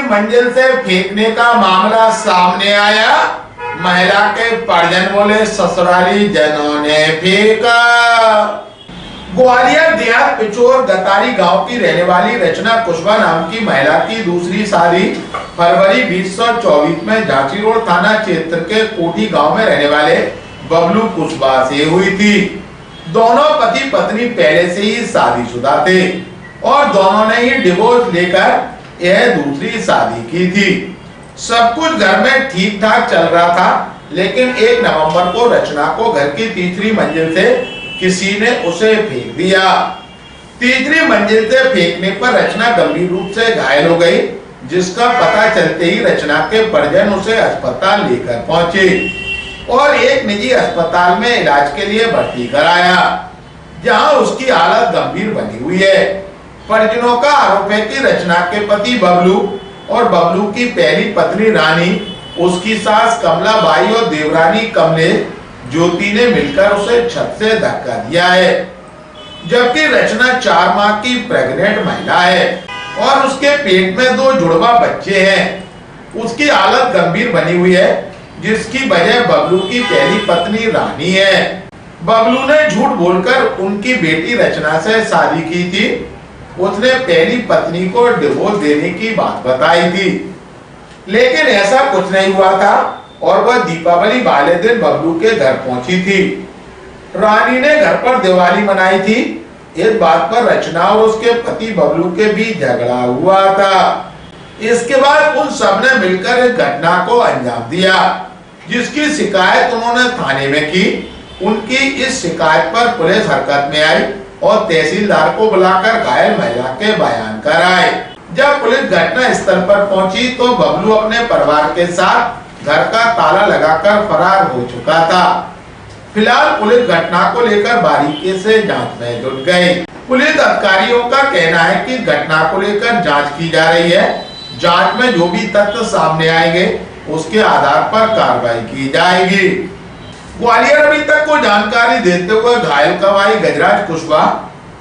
मंजिल से फेंकने का मामला सामने आया। महिला के परिजन बोले ससुराली जनों ने फेंका। ग्वालियर देहात पिचोर गतारी गांव की रहने वाली रचना कुशवाहा नाम की महिला की दूसरी शादी फरवरी 2024 में झांसी रोड थाना क्षेत्र के कोठी गांव में रहने वाले बबलू कुशवाहा से हुई थी। दोनों पति पत्नी पहले से ही शादीशुदा थे और दोनों ने ही डिवोर्स लेकर यह दूसरी शादी की थी। सब कुछ घर में ठीक ठाक चल रहा था, लेकिन 1 नवंबर को रचना को घर की तीसरी मंजिल से किसी ने उसे फेंक दिया। तीसरी मंजिल से फेंकने पर रचना गंभीर रूप से घायल हो गई, जिसका पता चलते ही रचना के परिजन उसे अस्पताल लेकर पहुंचे और एक निजी अस्पताल में इलाज के लिए भर्ती कराया, जहां उसकी हालत गंभीर बनी हुई है। परिजनों का आरोप है कि रचना के पति बबलू और बबलू की पहली पत्नी रानी, उसकी सास कमलाबाई और देवरानी कमले ज्योति ने मिलकर उसे छत से धक्का दिया है। जबकि रचना 4 माह की प्रेग्नेंट महिला है और उसके पेट में 2 जुड़वा बच्चे हैं। उसकी हालत गंभीर बनी हुई है, जिसकी वजह बबलू की पहली पत्नी रानी है। बबलू ने झूठ बोलकर उनकी बेटी रचना से शादी की थी। उसने पहली पत्नी को डिवोर्स देने की बात बताई थी, लेकिन ऐसा कुछ नहीं हुआ था और वह दीपावली वाले दिन बबलू के घर पहुंची थी। रानी ने घर पर दिवाली मनाई थी। इस बात पर रचना और उसके पति बबलू के बीच झगड़ा हुआ था। इसके बाद उन सब ने मिलकर इस घटना को अंजाम दिया, जिसकी शिकायत उन्होंने थाने में की। उनकी इस शिकायत पर पुलिस हरकत में आई और तहसीलदार को बुलाकर घायल महिला के बयान कराए। जब पुलिस घटना स्थल पर पहुंची तो बबलू अपने परिवार के साथ घर का ताला लगाकर फरार हो चुका था। फिलहाल पुलिस घटना को लेकर बारीकी से जांच में जुट गई। पुलिस अधिकारियों का कहना है कि घटना को लेकर जांच की जा रही है। जांच में जो भी तथ्य सामने आएंगे उसके आधार पर कार्रवाई की जाएगी। ग्वालियर अभी तक को जानकारी देते हुए घायल कवाई गजराज कुशवाहा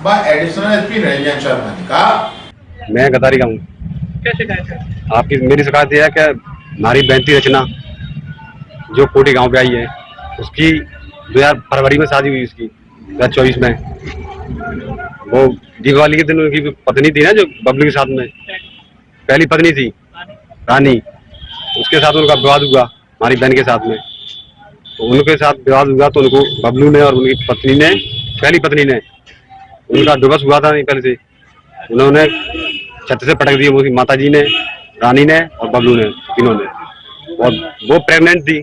व एडिशनल एसपी निरंजन शर्मा ने कहा, मैं गतारी का हूँ। क्या शिकायत है आपकी? मेरी शिकायत यह है कि हमारी बेनती रचना जो कोठी गांव पे आई है, उसकी 2000 फरवरी में शादी हुई, उसकी 2024 में। वो दीपावली के दिन उनकी पत्नी थी ना, जो बबलू के साथ में पहली पत्नी थी रानी, उसके साथ उनका विवाद हुआ हमारी बहन के साथ में। तो उनके साथ विवाद हुआ तो उनको बबलू ने और उनकी पत्नी ने, पहली पत्नी ने, उनका डिवोर्स हुआ था नहीं पहले से, उन्होंने छत से पटक दिए, उसकी माता जी ने, रानी ने और बबलू ने, तीनों ने। और वो प्रेग्नेंट थी,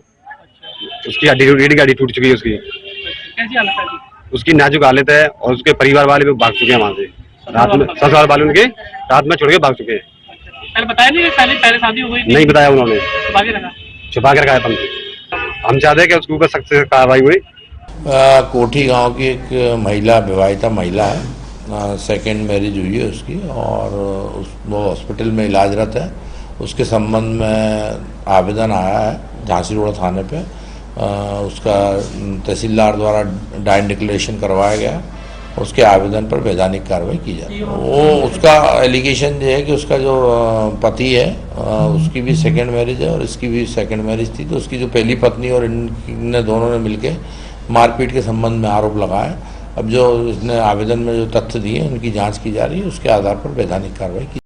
उसकी रीढ़ की हड्डी टूट चुकी है। उसकी कैसी हालत है? उसकी नाजुक हालत है और उसके परिवार वाले भी भाग चुके हैं वहाँ से। रात में ससुराल वाले उनके रात में छोड़ के भाग चुके हैं। पहले बताया नहीं कि पहले शादी हो गई थी? नहीं बताया उन्होंने, छुपा के रखा था। हम चाहते हैं कि उसके ऊपर सख्त से कार्रवाई हुई। कोठी गांव की एक महिला, विवाहिता महिला है, सेकेंड मैरिज हुई है उसकी और वो हॉस्पिटल में इलाजरत है। उसके संबंध में आवेदन आया है झांसी रोड थाने पे। उसका तहसीलदार द्वारा डाइन डिक्लेरेशन करवाया गया। उसके आवेदन पर वैधानिक कार्रवाई की जाए। वो उसका एलिगेशन ये है कि उसका जो पति है उसकी भी सेकेंड मैरिज है और इसकी भी सेकेंड मैरिज थी। तो उसकी जो पहली पत्नी और इनने दोनों ने मिलके मारपीट के संबंध में आरोप लगाया। अब जो इसने आवेदन में जो तथ्य दिए उनकी जांच की जा रही है, उसके आधार पर वैधानिक कार्रवाई की